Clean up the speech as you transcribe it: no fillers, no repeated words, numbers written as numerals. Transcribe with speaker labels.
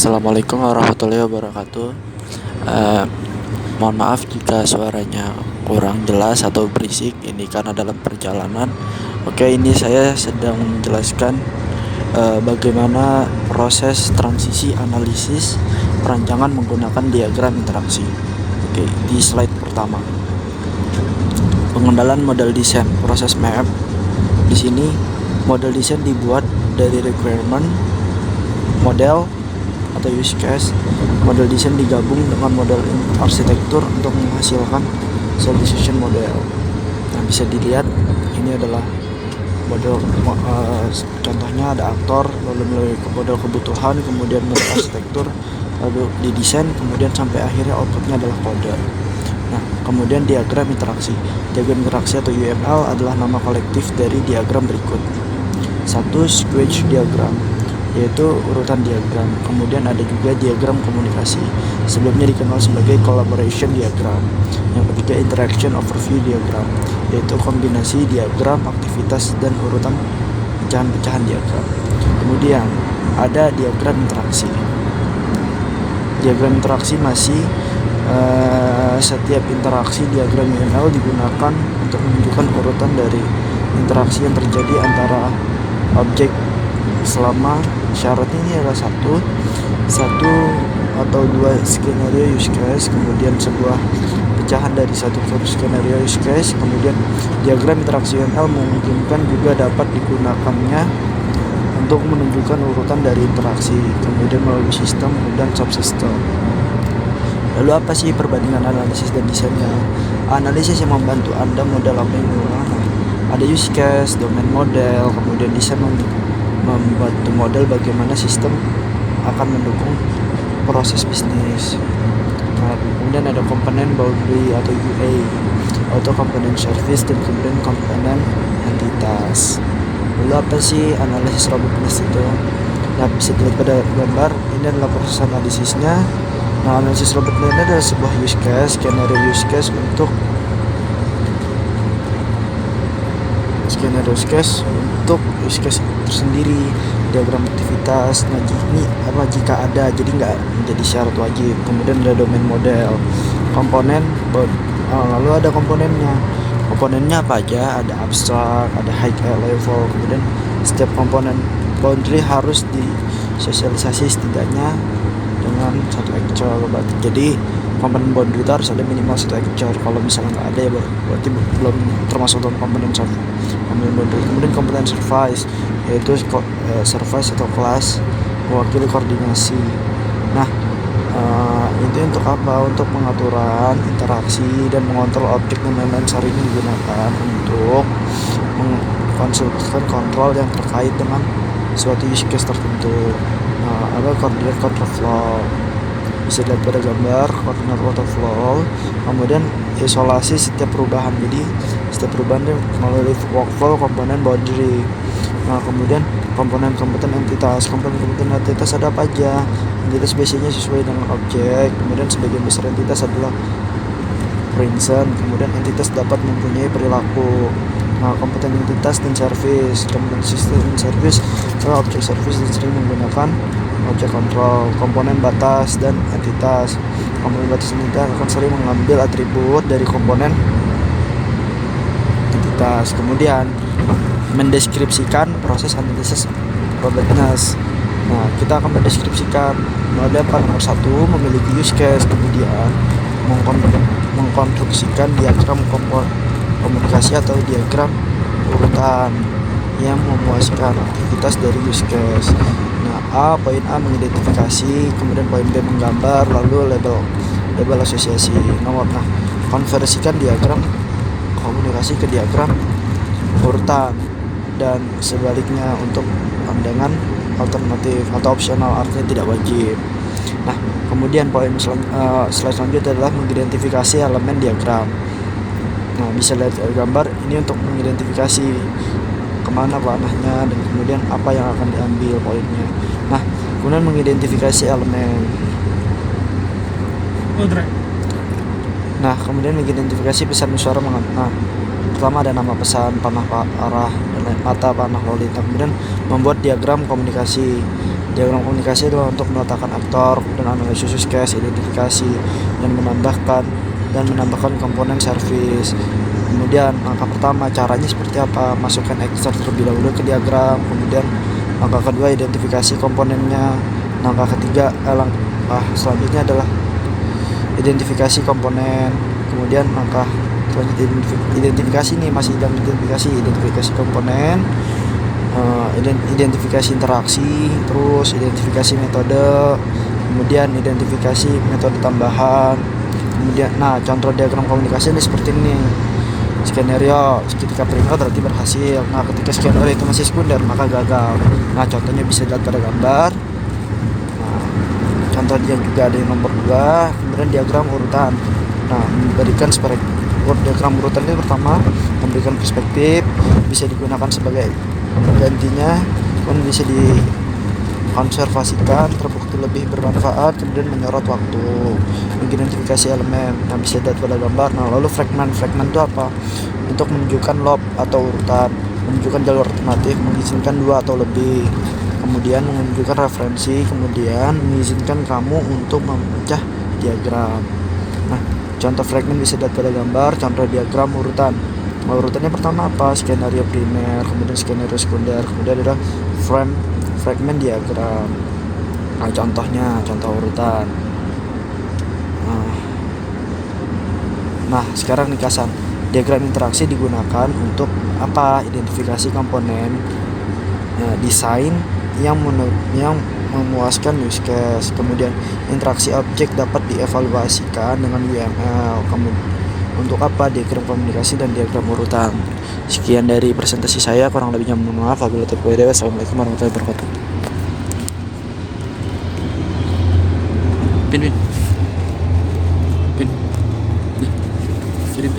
Speaker 1: Assalamualaikum warahmatullahi wabarakatuh. Eh, Mohon maaf jika suaranya kurang jelas atau berisik. Ini karena dalam perjalanan. Oke, ini saya sedang menjelaskan bagaimana proses transisi analisis perancangan menggunakan diagram interaksi. Oke, di slide pertama. Pengendalian model desain, proses map. Di sini model desain dibuat dari requirement, model atau use case. Model desain digabung dengan model arsitektur untuk menghasilkan solution model. Nah, bisa dilihat ini adalah model, contohnya ada aktor, lalu melalui model kebutuhan, kemudian model arsitektur, lalu didesain, kemudian sampai akhirnya outputnya adalah kode. Nah, kemudian diagram interaksi. Diagram interaksi atau UML adalah nama kolektif dari diagram berikut. 1. Squelch diagram, yaitu urutan diagram. Kemudian ada juga diagram komunikasi, sebelumnya dikenal sebagai collaboration diagram. Yang ketiga, interaction overview diagram, yaitu kombinasi diagram, aktivitas, dan urutan pecahan-pecahan diagram. Kemudian ada diagram interaksi. Diagram interaksi masih setiap interaksi diagram UML digunakan untuk menunjukkan urutan dari interaksi yang terjadi antara objek selama syaratnya ini adalah satu atau dua skenario use case, kemudian sebuah pecahan dari satu skenario use case. Kemudian diagram interaksi UML memungkinkan juga dapat digunakannya untuk menunjukkan urutan dari interaksi, kemudian melalui sistem dan subsistem. Lalu apa sih perbandingan analisis dan desainnya? Analisis yang membantu Anda model apa yang digunakan. Ada use case, domain model, kemudian desain membantu model bagaimana sistem akan mendukung proses bisnis. Nah, kemudian ada komponen boundary atau UA, auto component service, dan kemudian komponen entitas. Lalu apa sih analisis robustness itu? Nah, bisa dilihat pada gambar. Ini adalah proses analisisnya. Nah, analisis robustness ini adalah sebuah use case, skenario use case untuk use case tersendiri, diagram aktivitas. Nah, ini apa jika ada, jadi nggak menjadi syarat wajib. Kemudian ada domain model, komponen, lalu ada komponennya apa aja? Ada abstrak, ada high level. Kemudian setiap komponen boundary harus disosialisasi setidaknya dengan satu actual. Jadi komponen boundary itu harus ada minimal satu actual. Kalau misalnya nggak ada, ya berarti belum termasuk dalam komponen boundary. Kemudian komponen service, yaitu service atau kelas mewakili koordinasi. Nah, itu untuk apa? Untuk pengaturan interaksi dan mengontrol objek dan lain-lain. Sering digunakan untuk mengkonsultasikan kontrol yang terkait dengan suatu use case tertentu. Nah, ada coordinate control flow, bisa dilihat pada gambar coordinate control flow. Kemudian isolasi setiap perubahan, jadi setiap perubahan melalui workflow komponen boundary. Nah, kemudian komponen entitas. Komponen entitas ada apa aja? Entitas biasanya sesuai dengan objek. Kemudian sebagian besar entitas adalah person. Kemudian entitas dapat mempunyai perilaku. Nah, komponen entitas dan service. Komponen sistem dan service adalah objek service dan sering menggunakan objek kontrol. Komponen batas dan entitas. Komponen batas dan entitas akan sering mengambil atribut dari komponen entitas. Kemudian mendeskripsikan proses analisis robustness. Nah, kita akan mendeskripsikan model nomor 1 memiliki use case, kemudian mengkonstruksikan diagram komunikasi atau diagram urutan yang memuaskan aktivitas dari use case. Nah, poin A mengidentifikasi, kemudian poin B menggambar, lalu label asosiasi nomor. Nah, konversikan diagram komunikasi ke diagram urutan dan sebaliknya untuk pandangan alternatif atau opsional, artinya tidak wajib. Nah, kemudian poin slide selanjutnya adalah mengidentifikasi elemen diagram. Nah, bisa lihat gambar ini untuk mengidentifikasi kemana panahnya dan kemudian apa yang akan diambil poinnya. Nah, kemudian mengidentifikasi elemen. Nah, kemudian mengidentifikasi pesan suara. Nah, pertama ada nama pesan, panah arah, dan mata panah lalu lintas. Kemudian membuat diagram komunikasi. Diagram komunikasi adalah untuk meletakkan aktor dan analisis use case, identifikasi dan menambahkan komponen service. Kemudian langkah pertama, caranya seperti apa? Masukkan extract terlebih dahulu ke diagram. Kemudian langkah kedua, identifikasi komponennya. Langkah ketiga, langkah selanjutnya adalah identifikasi komponen. Kemudian langkah selanjutnya identifikasi nih, masih dalam identifikasi komponen, identifikasi interaksi, terus identifikasi metode, kemudian identifikasi metode tambahan. Kemudian contoh diagram komunikasi ini seperti ini. Skenario ketika primer berarti berhasil. Ketika skenario itu masih sekunder maka gagal. Contohnya bisa dilihat pada gambar. Contoh dia juga ada yang nomor 2. Kemudian diagram urutan. Memberikan diagram urutan ini pertama memberikan perspektif, bisa digunakan sebagai gantinya, kemudian bisa dikonservasikan, terbukti lebih bermanfaat, kemudian menyorot waktu, mengidentifikasi elemen. Bisa dilihat pada gambar. Lalu fragment itu apa? Untuk menunjukkan loop atau urutan, menunjukkan jalur alternatif, mengizinkan 2 atau lebih, kemudian menunjukkan referensi, kemudian mengizinkan kamu untuk memecah diagram. Contoh fragment bisa dilihat pada gambar. Contoh diagram urutan. Urutannya pertama apa? Skenario primer, kemudian skenario sekunder, kemudian ada fragment diagram. Contohnya, contoh urutan. Sekarang ringkasan. Diagram interaksi digunakan untuk apa? Identifikasi komponen, desain yang memuaskan use case. Kemudian interaksi objek dapat dievaluasikan dengan UML. Untuk apa? Diagram komunikasi dan diagram urutan. Sekian dari presentasi saya, kurang lebihnya mohon maaf. Wassalamualaikum warahmatullahi wabarakatuh. Pin. Kirim.